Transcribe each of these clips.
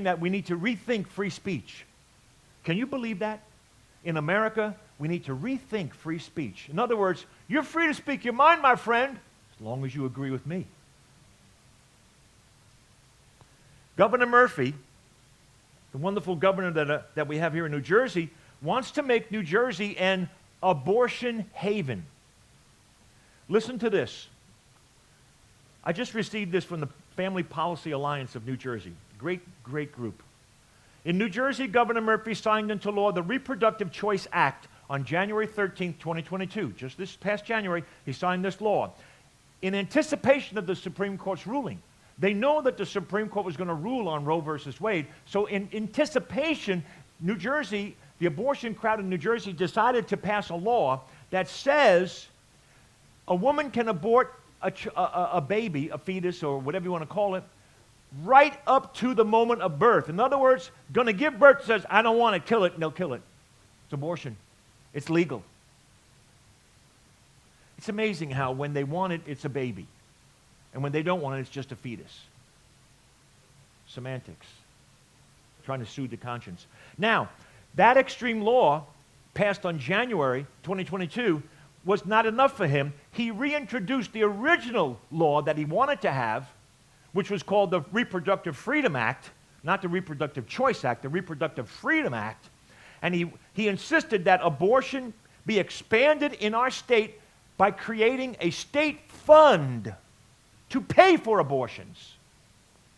that we need to rethink free speech. Can you believe that? In America, we need to rethink free speech. In other words, you're free to speak your mind, my friend, as long as you agree with me. Governor Murphy, the wonderful governor that we have here in New Jersey, wants to make New Jersey an abortion haven. Listen to this. I just received this from the Family Policy Alliance of New Jersey. Great, great group. In New Jersey, Governor Murphy signed into law the Reproductive Choice Act on January 13, 2022. Just this past January, he signed this law in anticipation of the Supreme Court's ruling. They know that the Supreme Court was going to rule on Roe versus Wade. So in anticipation, New Jersey, the abortion crowd in New Jersey decided to pass a law that says a woman can abort a baby, a fetus, or whatever you want to call it, right up to the moment of birth. In other words, going to give birth, says, I don't want to kill it, and they'll kill it. It's abortion. It's legal. It's amazing how when they want it, it's a baby. And when they don't want it, it's just a fetus. Semantics. Trying to soothe the conscience. Now, that extreme law passed on January 2022 was not enough for him. He reintroduced the original law that he wanted to have, which was called the Reproductive Freedom Act, not the Reproductive Choice Act, the Reproductive Freedom Act. And he insisted that abortion be expanded in our state by creating a state fund to pay for abortions.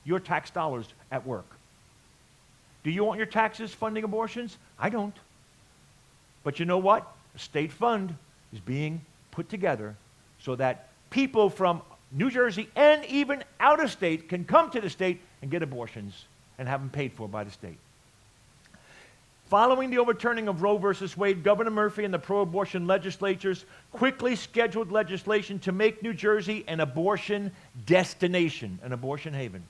Your tax dollars at work. Do you want your taxes funding abortions? I don't. But you know what? A state fund is being put together so that people from New Jersey and even out of state can come to the state and get abortions and have them paid for by the state. Following the overturning of Roe versus Wade, Governor Murphy and the pro-abortion legislatures quickly scheduled legislation to make New Jersey an abortion destination, an abortion haven.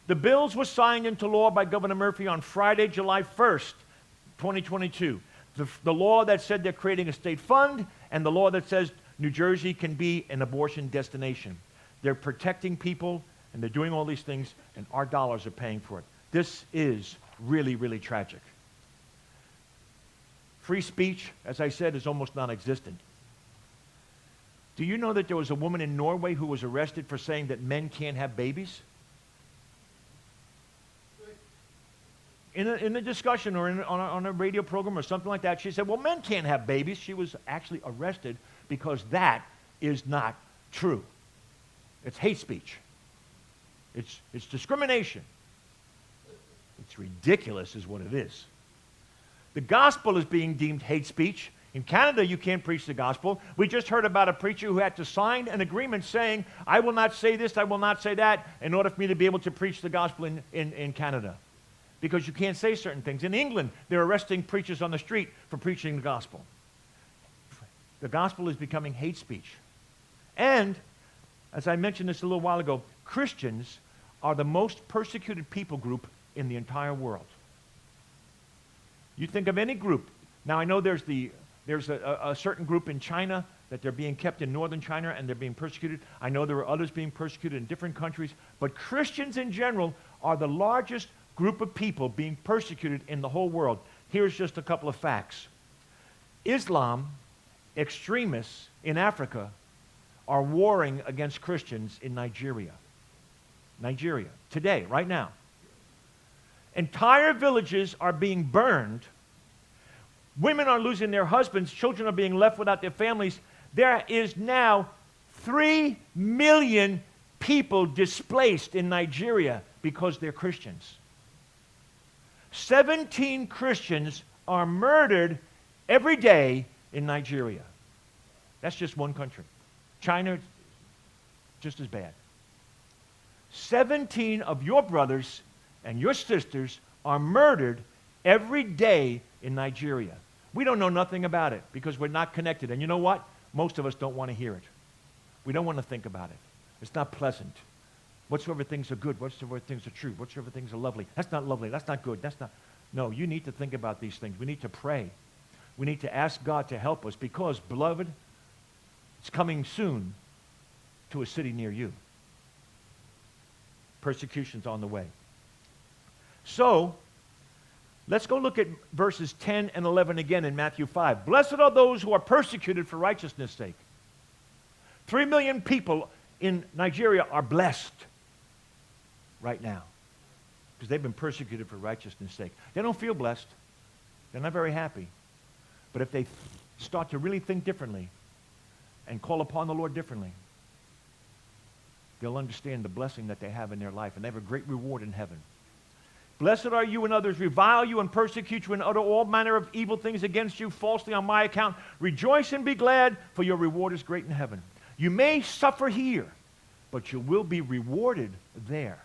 The bills were signed into law by Governor Murphy on Friday, July 1st, 2022. The law that said they're creating a state fund and the law that says New Jersey can be an abortion destination. They're protecting people and they're doing all these things and our dollars are paying for it. This is really, really tragic. Free speech, as I said, is almost non-existent. Do you know that there was a woman in Norway who was arrested for saying that men can't have babies? In a discussion or on a radio program or something like that, she said, well, men can't have babies. She was actually arrested because that is not true. It's hate speech. It's discrimination. It's ridiculous is what it is. The gospel is being deemed hate speech. In Canada, you can't preach the gospel. We just heard about a preacher who had to sign an agreement saying, I will not say this, I will not say that, in order for me to be able to preach the gospel in Canada. Because you can't say certain things. In England, they're arresting preachers on the street for preaching the gospel. The gospel is becoming hate speech. And, as I mentioned this a little while ago, Christians are the most persecuted people group in the entire world. You think of any group. Now, I know there's a certain group in China that they're being kept in northern China and they're being persecuted. I know there are others being persecuted in different countries. But Christians in general are the largest group of people being persecuted in the whole world. Here's just a couple of facts. Islam extremists in Africa are warring against Christians in Nigeria. Nigeria, today, right now. Entire villages are being burned. Women are losing their husbands. Children are being left without their families. There is now 3 million people displaced in Nigeria because they're Christians. 17 Christians are murdered every day in Nigeria. That's just one country. China, just as bad. 17 of your brothers and your sisters are murdered every day in Nigeria. We don't know nothing about it because we're not connected. And you know what? Most of us don't want to hear it. We don't want to think about it. It's not pleasant. Whatsoever things are good, whatsoever things are true, whatsoever things are lovely. That's not lovely. That's not good. That's not. No, you need to think about these things. We need to pray. We need to ask God to help us because, beloved, it's coming soon to a city near you. Persecution's on the way. So, let's go look at verses 10 and 11 again in Matthew 5. Blessed are those who are persecuted for righteousness' sake. 3 million people in Nigeria are blessed right now because they've been persecuted for righteousness' sake. They don't feel blessed. They're not very happy. But if they start to really think differently and call upon the Lord differently, they'll understand the blessing that they have in their life, and they have a great reward in heaven. Blessed are you when others revile you and persecute you and utter all manner of evil things against you falsely on my account. Rejoice and be glad, for your reward is great in heaven. You may suffer here, but you will be rewarded there.